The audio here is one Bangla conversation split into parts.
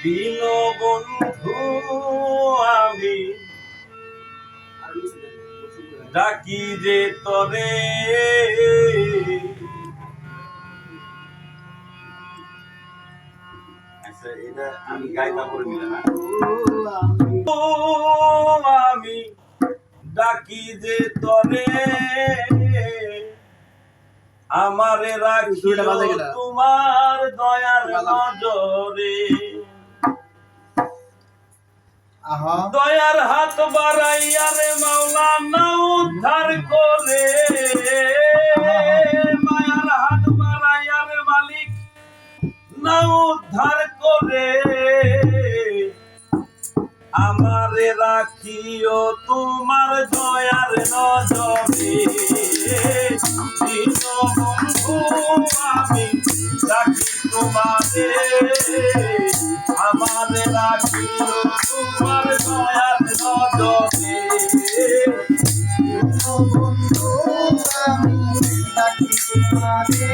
দীনবন্ধু আমি ডাকি যে তরে, আচ্ছা এটা আমি গাইতা করে মিলে না, আমি ডাকি যে তরে আমারে রাখিও তোমার দয়ার নজরে, দয়ার হাত বাড়াইয়া রে মাওলা না উদ্ধার করে, মায়ার হাত বাড়াইয়া রে মালিক না উদ্ধার করে, আমারে রাখিও তোমার দয়ার নজরে, দীনবন্ধু আমি ডাকি তোমারে, আমারে রাখিও তোমার দয়ার নজরে, দীনবন্ধু আমি ডাকি তোমারে,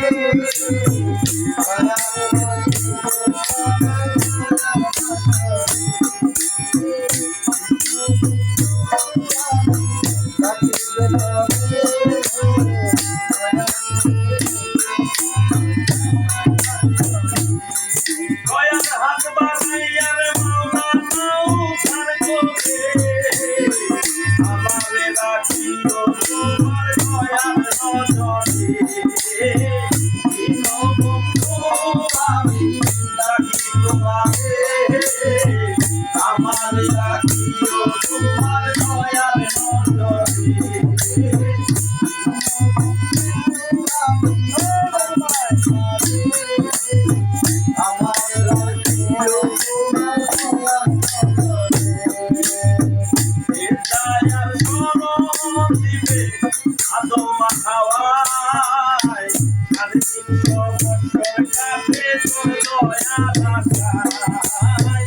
দয়ার হাত বাড়াইয়া রে মাওলা না উদ্ধার করে, আমারে রাখিও তোমার দয়ার নজরে, দীনবন্ধু আমি ডাকি তোমারে, আমারে রাখিও তোমার দয়ার নজরে, দয়ার শরণ দিবে আদম খাওয়াই, আর 300 বছর কাটে তোর দয়ার আশায়,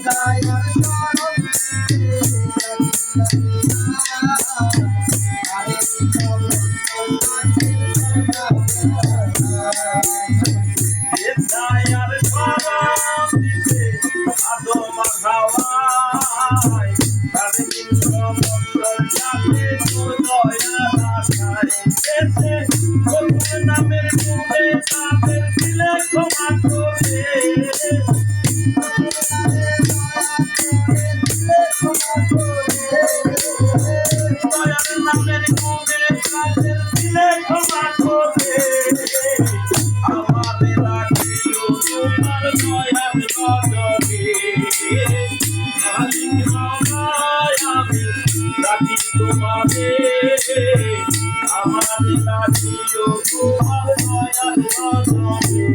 দয়ার শরণ দিবে আদম খাওয়াই, আর 300 বছর কাটে তোর দয়ার আশায়, এসে তোর নামের গুণে তাদের দিলে ক্ষমা করে, দয়ার নামের গুণে তাদের দিলে ক্ষমা করে, আমারে রাখিও তোমার দয়ার নজরে, মালিক মাওলায় আমি ডাকি তোমারে, আমারে রাখিও তোমার দয়ার নজরে,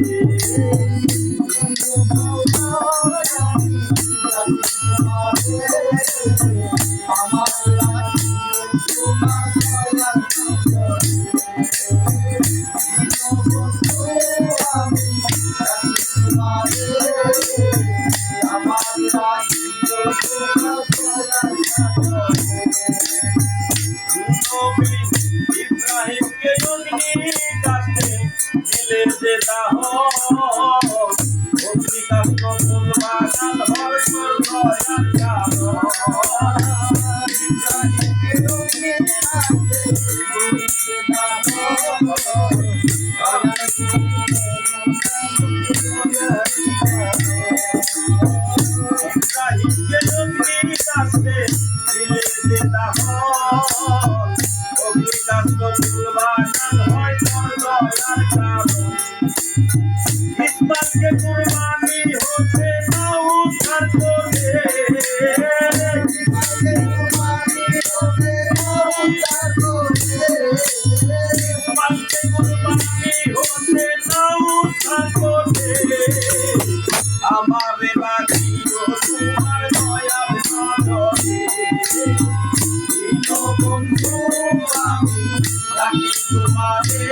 নবী ইব্রাহিমকে অগ্নি কাছে দিলে যে দাহ, অগ্নি কাষ্ট ফুল বাগান হয় তোর দয়ার কারণ, ইব্রাহিমকে অগ্নি কাছে দিলে যে দাহ, অগ্নি কাষ্ট ফুল বাগান হয় তোর দয়ার কারণ, ইসমাইলকে কুরবানি হতে না উদ্ধার করে, ইসমাইলকে কুরবানি হতে না উদ্ধার করে, আমারে রাখিও তোমার দয়ার নজরে, দীনবন্ধু আমি ডাকি তোমারে,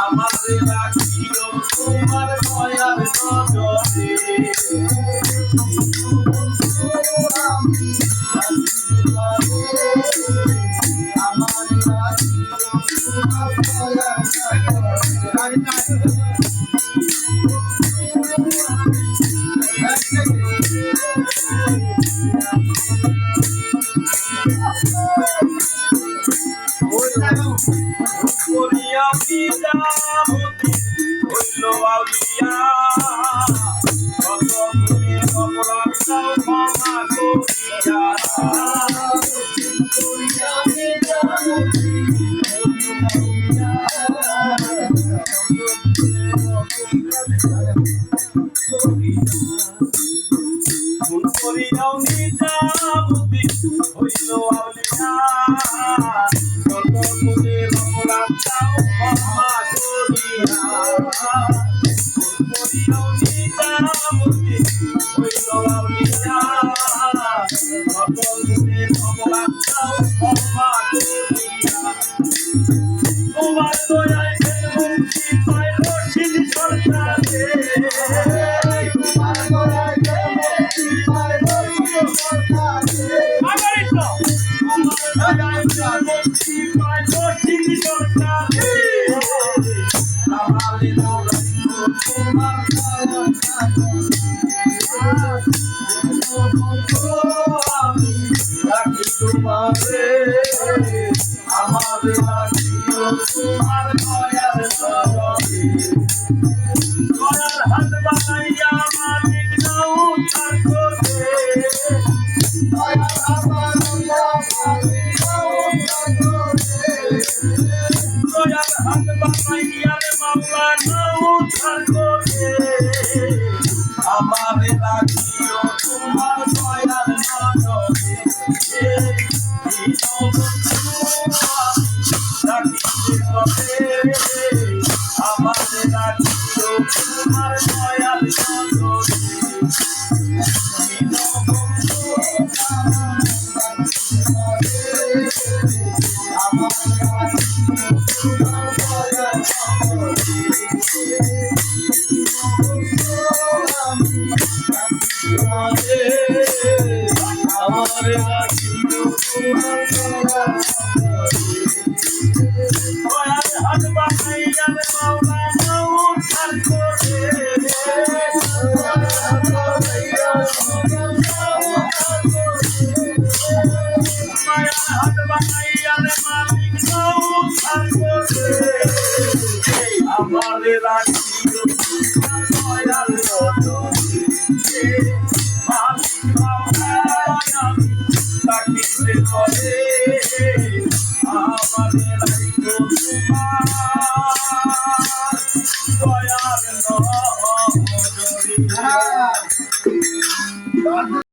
আমারে রাখিও তোমার দয়ার নজরে, আমার আমি যাবতি হইল আউলিয়া কত তুমি অপরাধ দাও ক্ষমা করিয়া আমি জানতি খুন করিয়াও নিজামতি হইল আউলিয়া কত তুমি অপরাধ দাও ক্ষমা করিয়া খুন করিয়াও নিজামতি হইল আউলিয়া কত তুমি অপরাধ দাও ক্ষমা করিয়া তোমার দয়ায় মুক্তি পাইল সিদ্ধ সরকারে আমাদের তোমার দয়ার দয়ার হাত বানাইয়া মালিক নাও তার করে দয়ার হাত বানাইয়া রে মাওলা নাও তার করে আমারে রাখিও তোমার দয়ার নজরে আমাদের রাখিও তোমার দয়ার আমারে রাখিও তোমার দয়ার হাত বানাইয়া রে মাওলা নাও তার করে মায়ার হাত বানাইয়া রে মালিক নাও তার করে আমারে রাখিও তোমার দয়ার নজরে মালিক মাওলা আমি তাকিতে করে আমারে রাখিও তোমার দয়ার নজরে